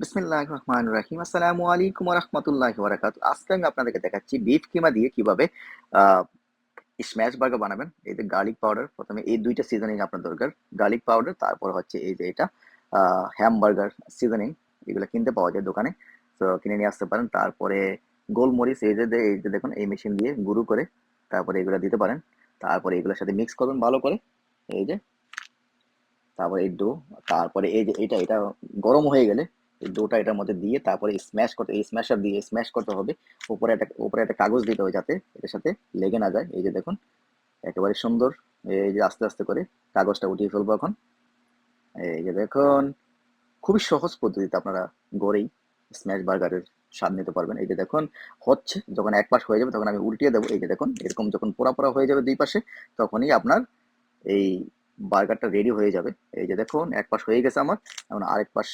বিসমিল্লাহির রহমানির রহিম। আসসালামু আলাইকুম ওয়া রাহমাতুল্লাহি ওয়া বারাকাতুহু। আজকে আমি আপনাদেরকে দেখাচ্ছি বিফ কিমা দিয়ে কিভাবে আ স্ম্যাশ বার্গার বানাবেন। এই যে গার্লিক পাউডার, ১ম এ এই ২ টা সিজনিং আপনার দরকার। গার্লিক পাউডার, তারপর হচ্ছে এই যে এটা হ্যামবার্গার সিজনিং, এগুলা কিনতে পাওয়া যায় দোকানে। তো কিনে নিয়ে আসতে পারেন। তারপরে গোলমরিচ, এই যে দেখুন এই মেশিন দিয়ে গুঁড়ো করে তারপরে এগুলা দিতে পারেন। তারপরে এগুলোর সাথে মিক্স করবেন ভালো করে। এই যে তারপরে এই ডো, তারপরে এই যে এটা গরম হয়ে গেলে এই ডোটা এটার মধ্যে দিয়ে তারপরে স্ম্যাশ করতে, এই স্ম্যাশার দিয়ে স্ম্যাশ করতে হবে। উপরে একটা কাগজ দিতে হবে যাতে এটার সাথে লেগে না যায়। এই যে দেখুন একেবারে সুন্দর। এই যে আস্তে আস্তে করে কাগজটা উঠিয়ে ফেলবো এখন। এই যে দেখুন খুবই সহজ পদ্ধতিতে আপনারা গড়েই স্ম্যাশ বার্গারের স্বাদ নিতে পারবেন। এই যে দেখুন হচ্ছে, যখন এক পাশ হয়ে যাবে তখন আমি উল্টিয়ে দেবো। এই যে দেখুন এরকম যখন পোড়া পোড়া হয়ে যাবে দুই পাশে, তখনই আপনার এই বার্গারটা রেডি হয়ে যাবে। এই যে দেখুন এক পাশ হয়ে গেছে আমার, এখন আরেক পাশ